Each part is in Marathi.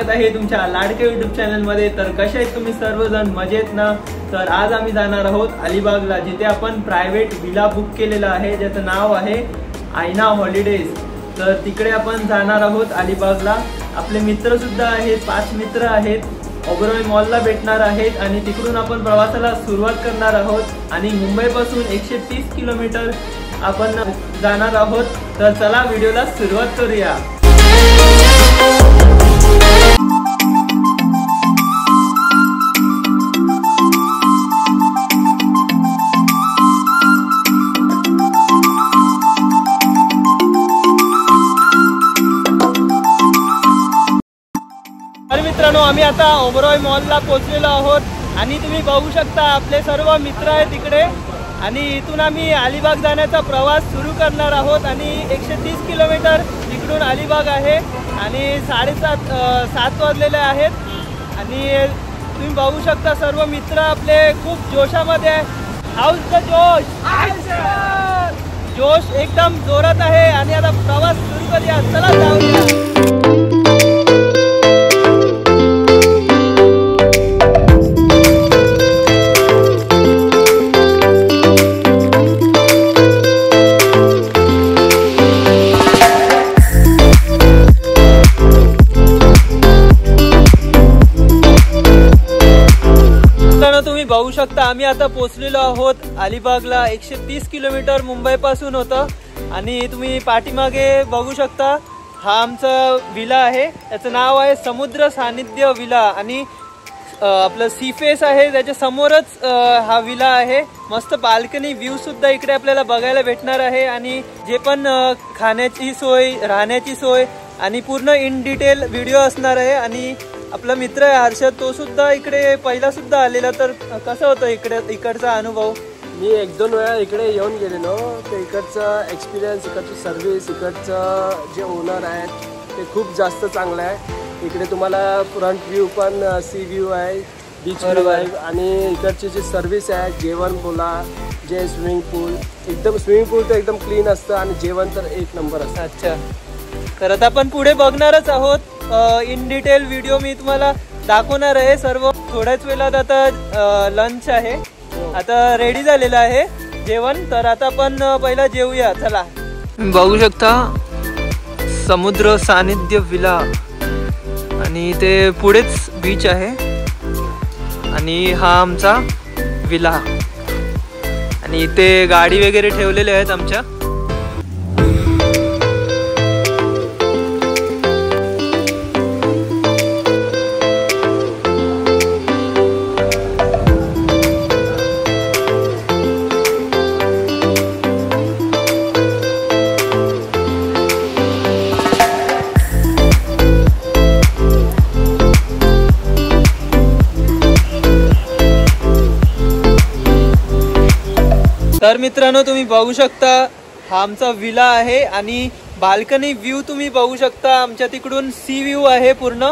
स्वागत आहे तुमच्या लाडके YouTube चॅनल मध्ये। तर कसे आहेत तुम्ही सर्वजण, मजेत ना? तर आज आम्ही जाणार आहोत अलिबागला, जिथे आपण प्रायव्हेट विला बुक केलेला आहे, ज्याचं नाव आहे आयना हॉलिडेज। तर तिकडे आपण जाणार आहोत अलिबागला। आपले मित्र सुद्धा आहेत, 5 मित्र आहेत, ओबरॉय मॉलला भेटणार आहेत आणि तिकडून आपण प्रवासाला सुरुवात करणार आहोत। आणि मुंबईपासून 130 किलोमीटर आपण जाणार आहोत। तर चला व्हिडिओला सुरुवात करूया। तर मित्रांनो, आम्ही आता ओबरॉय मॉलला पोहोचलेलो आहोत आणि तुम्ही बघू शकता आपले सर्व मित्र आहेत तिकडे। आणि इथून आम्ही अलिबाग जाण्याचा प्रवास सुरू करणार आहोत आणि 130 किलोमीटर तिकडून अलिबाग आहे आणि 7:30 वाजलेले आहेत। आणि तुम्ही बघू शकता सर्व मित्र आपले खूप जोशामध्ये आहे। हाऊस द जोश, जोश एकदम जोरात आहे आणि आता प्रवास सुरू करूया। चला जाऊया। तुम्ही बघू शकता आम्ही आता पोहोचलेलो आहोत अलिबागला। 130 किलोमीटर मुंबई पासून होतं आणि तुम्ही पाठीमागे बघू शकता हा आमचा विला आहे, याचं नाव आहे समुद्र सानिध्य विला। आणि आपलं सी फेस आहे, त्याच्या समोरच हा विला आहे। मस्त बाल्कनी व्ह्यू सुद्धा इकडे आपल्याला बघायला भेटणार आहे आणि जे पण खाण्याची सोय, राहण्याची सोय आणि पूर्ण इन डिटेल व्हिडिओ असणार आहे। आणि आपला मित्र आहे हर्षद, तो सुद्धा इकडे पहिला सुद्धा आलेला। तर कसं होतं इकडचा अनुभव? मी 1-2 वेळा इकडे येऊन गेलेलो, तर इकडचा एक्सपिरियन्स, इकडची सर्व्हिस, इकडचं जे ओनर आहेत ते खूप जास्त चांगलं आहे। इकडे तुम्हाला फ्रंट व्ह्यू पण सी व्ह्यू आहे, बीच व्ह्यू आहे आणि इकडची जी सर्व्हिस आहे, जेवण बोला, जे स्विमिंग पूल, एकदम स्विमिंग पूल तर एकदम क्लीन असतं आणि जेवण तर 1 नंबर असतं। अच्छा, तर आता आपण पुढे बघणारच आहोत। इन डिटेल व्हिडिओ मी तुम्हाला दाखवणार आहे सर्व। थोड्याच वेळात आता लंच आहे, आता रेडी झालेलं आहे जेवण। तर आता आपण पहिला जेवूया, चला। बघू शकता समुद्र सानिध्य विला आणि ते पुढेच बीच आहे आणि हा आमचा विला आणि इथे गाडी वगैरे ठेवलेले आहेत आमच्या। तर मित्रांनो, तुम्ही बघू शकता हा आमचा विला आहे आणि बाल्कनी व्ह्यू तुम्ही बघू शकता। आमच्या तिकडून सी व्ह्यू आहे पूर्ण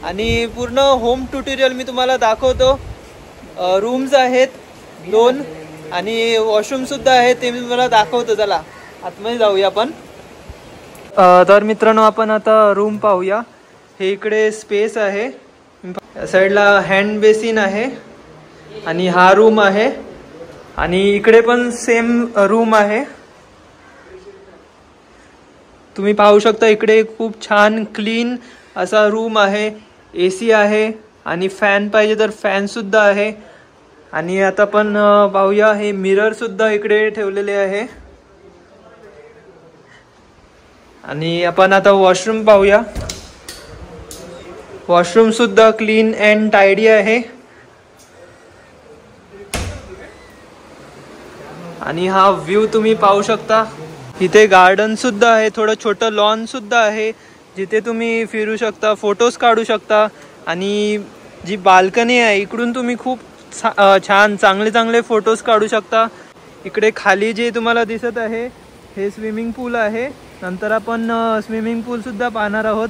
आणि पूर्ण होम ट्युटोरियल मी तुम्हाला दाखवतो। रूम्स आहेत 2 आणि वॉशरूम सुद्धा आहे, ते मी तुम्हाला दाखवतो। चला आतमध्ये जाऊया आपण। तर मित्रांनो, आपण आता रूम पाहूया। हे इकडे स्पेस आहे, साईडला हँड बेसिन आहे आणि हा रूम आहे आणि इकडे पण सेम रूम आहे। तुम्ही पाहू शकता इकडे खूप छान क्लीन असा रूम आहे, AC आहे आणि फॅन पाहिजे तर फॅन सुद्धा आहे। आणि आता पण पाहूया, हे मिरर सुद्धा इकडे ठेवलेले आहे। आणि आपण आता वॉशरूम पाहूया। वॉशरूम सुद्धा क्लीन अँड टायडी आहे आणि हा व्ह्यू तुम्ही पाहू शकता। इथे गार्डन सुद्धा आहे, थोडं छोटं लॉन सुद्धा आहे, जिथे तुम्ही फिरू शकता, फोटोज काढू शकता। आणि जी बाल्कनी आहे इकडून तुम्ही खूप छान चांगले फोटोज काढू शकता। इकडे खाली जे तुम्हाला दिसत आहे हे स्विमिंग पूल आहे, नंतर आपण स्विमिंग पूल सुद्धा पाहणार आहोत।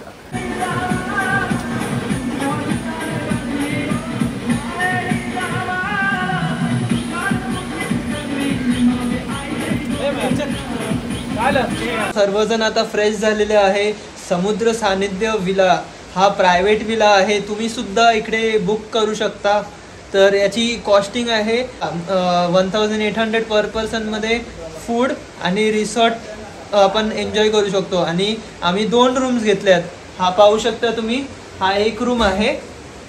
सर्वजण आता फ्रेश झालेले आहे। समुद्र सानिध्य विला हा प्रायव्हेट विला आहे, तुम्ही सुद्धा इकडे बुक करू शकता। तर याची कॉस्टिंग आहे 1800 पर पर्सन मध्ये फूड आणि रिसॉर्ट आपण एन्जॉय करू शकतो। आणि आम्ही 2 रूम्स घेतल्यात, हा पाहू शकता तुम्ही, हा एक रूम आहे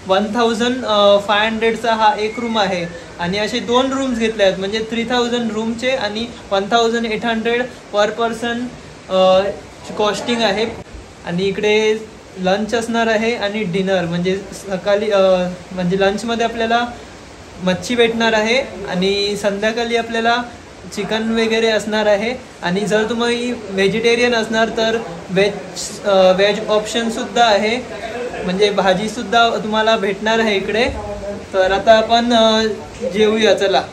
1500चा हा एक रूम आहे आणि असे 2 रूम्स घेतले आहेत म्हणजे 3000 रूमचे आणि 1800 पर पर्सन कॉस्टिंग आहे। आणि इकडे लंच असणार आहे आणि डिनर म्हणजे सकाळी म्हणजे लंचमध्ये आपल्याला मच्छी भेटणार आहे आणि संध्याकाळी आपल्याला चिकन वगैरे असणार आहे। आणि जर तुम्ही व्हेजिटेरियन असणार तर वेज ऑप्शनसुद्धा आहे, म्हणजे भाजीसुद्धा तुम्हाला भेटणार आहे इकडे। तर आता आपण जेवूया चला।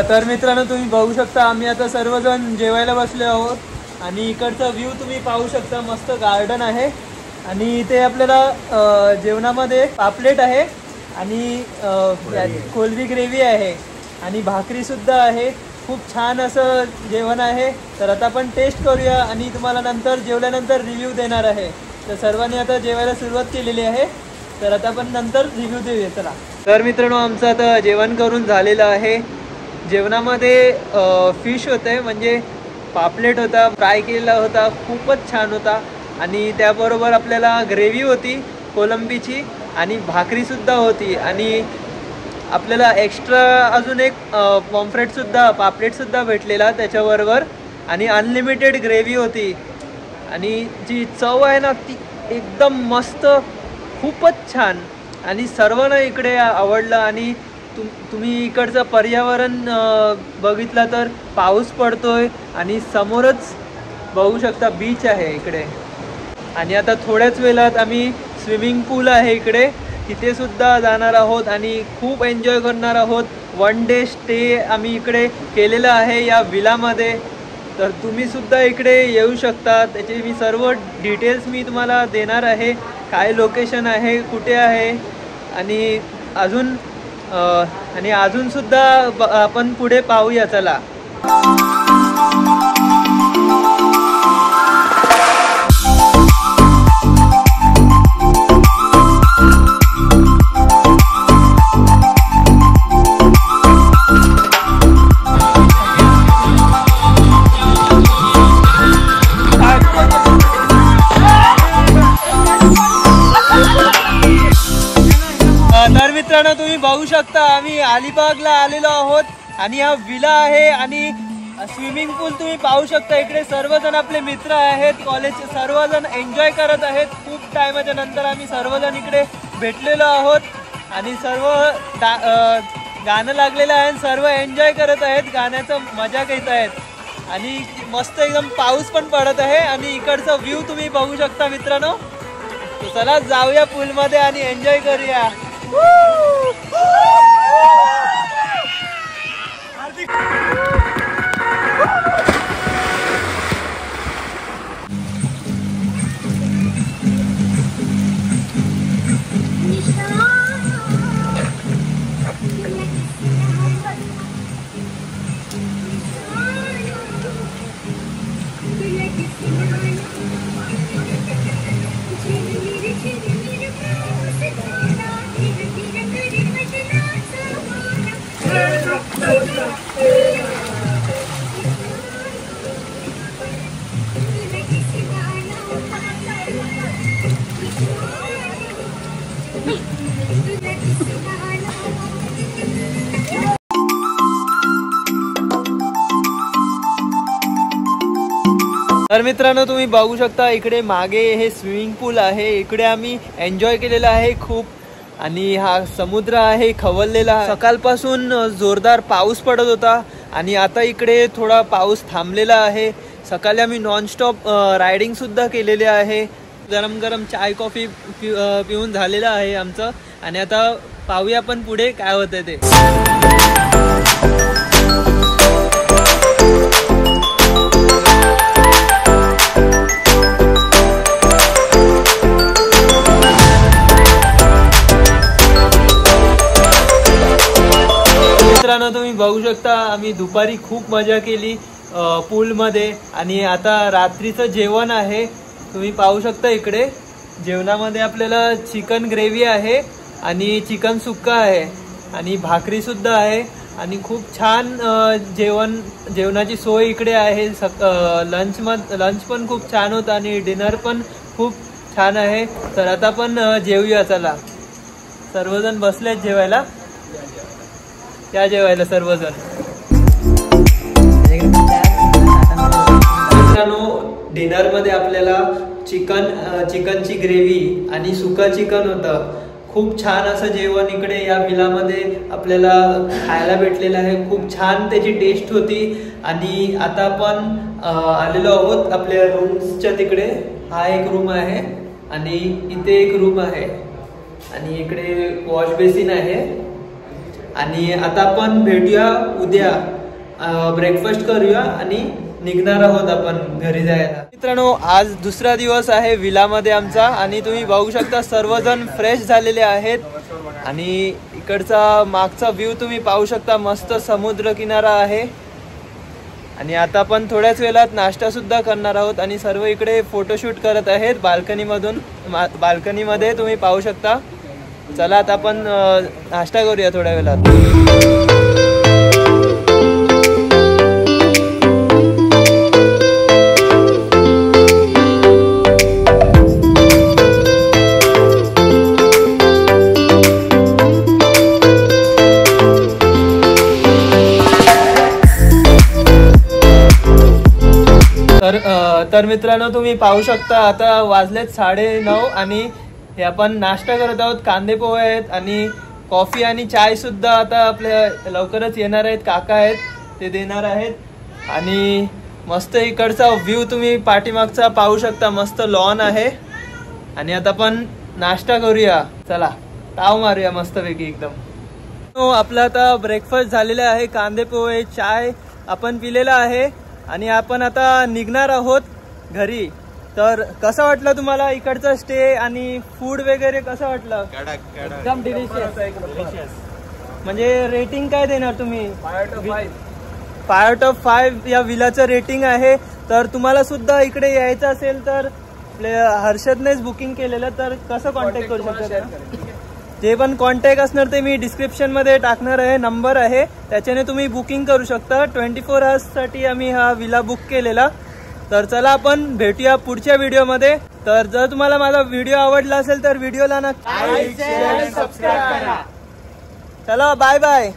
तर मित्रांनो तुम्ही बघू शकता आम्ही आता सर्वजण जेवायला बसले आहोत आणि इकडचा व्ह्यू तुम्ही पाहू शकता, मस्त गार्डन आहे आणि इथे आपल्याला जेवणामध्ये पापलेट आहे आणि कोलबी ग्रेव्ही आहे आणि भाकरी सुद्धा आहे। खूप छान असं जेवण आहे। तर आता आपण टेस्ट करूया आणि तुम्हाला नंतर जेवल्यानंतर रिव्ह्यू देणार आहे। तर सर्वांनी आता जेवायला सुरुवात केलेली आहे, तर आता आपण नंतर रिव्ह्यू देऊया चला। तर मित्रांनो आमचं आता जेवण करून झालेलं आहे। जेवणामध्ये फिश होते म्हणजे पापलेट होता, फ्राय केलेला होता, खूपच छान होता आणि त्याबरोबर आपल्याला ग्रेव्ही होती कोलंबीची आणि भाकरीसुद्धा होती आणि आपल्याला एक्स्ट्रा अजून एक पॉम्फ्रेटसुद्धा पापलेटसुद्धा भेटलेला त्याच्याबरोबर आणि अनलिमिटेड ग्रेव्ही होती आणि जी चव आहे ना ती एकदम मस्त, खूपच छान आणि सर्वांना इकडे आवडलं। आणि तुम्ही इकडचं पर्यावरण बघितलं तर पाऊस पडतोय आणि समोरच बघू शकता बीच आहे इकडे। आणि आता थोड्याच वेळात आम्ही स्विमिंग पूल आहे इकडे, तिथे सुद्धा जाणार आहोत आणि खूप एन्जॉय करणार आहोत। 1 डे स्टे आम्ही इकडे केलेला आहे या विलामध्ये, तर तुम्ही सुद्धा इकडे येऊ शकता। त्याचे मी सर्व डिटेल्स मी तुम्हाला देणार आहे, काय लोकेशन आहे, कुठे आहे आणि अजून सुद्धा आपण पुढे पाहूया चला। तर मित्रांनो तुम्ही बघू शकता आम्ही अलिबागला आलेलो आहोत आणि हा विला आहे आणि स्विमिंग पूल तुम्ही पाहू शकता। इकडे सर्वजण आपले मित्र आहेत, कॉलेजचे सर्वजण एन्जॉय करत आहेत। खूप टायमाच्या नंतर आम्ही सर्वजण इकडे भेटलेलो आहोत आणि सर्व गाणं लागलेलं आहे, सर्व एन्जॉय करत आहेत, गाण्याचं मजा घेत आहेत आणि मस्त एकदम पाऊस पण पडत आहे आणि इकडचा व्ह्यू तुम्ही बघू शकता मित्रांनो। चला जाऊया पूलमध्ये आणि एन्जॉय करूया। तर मित्रांनो तुम्ही बघू शकता इकडे मागे हे स्विमिंग पूल आहे, इकडे आम्ही एन्जॉय केलेला आहे खूप आणि हा समुद्र आहे खवललेला। सकाळपासून जोरदार पाऊस पडत होता आणि आता इकडे थोडा पाऊस थांबलेला आहे। सकाळी आम्ही नॉनस्टॉप रायडिंग सुद्धा केलेले आहे, गरम गरम चाय कॉफी पिऊन झालेला आहे आमचं आणि आता पाहूया आपण पुढे काय होतंय ते। मित्रांनो तुम्ही बघू शकता आम्ही दुपारी खूप मजा केली पूलमध्ये आणि आता रात्रीचं जेवण आहे. तुम्ही पाहू शकता इकडे जेवणामध्ये आपल्याला चिकन ग्रेव्ही आहे आणि चिकन सुक्का आहे आणि भाकरी सुद्धा आहे आणि खूप छान जेवणाची सोय इकडे आहे. लंच पण खूप छान होतं आणि डिनर पण खूप छान आहे. तर आता पण जेवूया चला. सर्वजण बसलेत जेवायला. या जेवायला सर्वजण. डिनर मध्ये आपल्याला चिकनची ग्रेव्ही आणि सुका चिकन होतं. खूप छान असं जेवण इकडे या विलामध्ये आपल्याला खायला भेटलेलं आहे. खूप छान त्याची टेस्ट होती. आणि आता आपण आलेलो आहोत आपल्या रूम्सच्या तिकडे. हा एक रूम आहे आणि इथे एक रूम आहे आणि इकडे वॉश बेसिन आहे. आणि आता आपण भेटूया उद्या. ब्रेकफास्ट करूया आणि निघणार आहोत आपण घरी जायला. मित्रांनो आज दुसरा दिवस आहे विलामध्ये आमचा आणि तुम्ही बघू शकता सर्वजण फ्रेश झालेले आहेत आणि इकडचा मागचा व्ह्यू तुम्ही पाहू शकता. मस्त समुद्र किनारा आहे आणि आता आपण थोड्याच वेळात नाश्ता सुद्धा करणार आहोत आणि सर्व इकडे फोटोशूट करत आहेत बाल्कनीमध्ये तुम्ही पाहू शकता. चला आता आपण नाश्ता करूया थोड्या वेळात. तर मित्रांनो तुम्ही पाहू शकता आता वाजलेत 9:30 आणि हे आपण नाश्ता करत आहोत. कांदे पोहे आहेत आणि कॉफी आणि चाय सुद्धा आता आपल्या लवकरच येणार आहेत. काका आहेत ते देणार आहेत. आणि मस्त इकडचा व्ह्यू तुम्ही पाठीमागचा पाहू शकता. मस्त लॉन आहे आणि आता आपण नाश्ता करूया. चला ताव मारूया मस्तपैकी एकदम. आपला आता ब्रेकफास्ट झालेला आहे. कांदे पोहे चाय आपण पिलेला आहे आणि आपण आता निघणार आहोत घरी. तर कसं वाटलं तुम्हाला इकडचं स्टे आणि फूड वगैरे कसं वाटलं? एकदम डिलिशियस. म्हणजे रेटिंग काय देणार तुम्ही? 5 out of 5 या विलाचं रेटिंग आहे. तर तुम्हाला सुद्धा इकडे यायचं असेल तर हर्षदनेच बुकिंग केलेलं. तर कसं कॉन्टॅक्ट करू शकता? जे पण कॉन्टॅक्ट असणार ते मी डिस्क्रिप्शन मध्ये टाकणार आहे. नंबर आहे त्याच्याने तुम्ही बुकिंग करू शकता. 24 hours साठी आम्ही हा विला बुक केलेला. तर चला आपण भेटूया पुढच्या व्हिडिओमध्ये. तर जर तुम्हाला माझा व्हिडिओ आवडला असेल तर व्हिडिओला नक्की सबस्क्राईब करा. चला बाय बाय.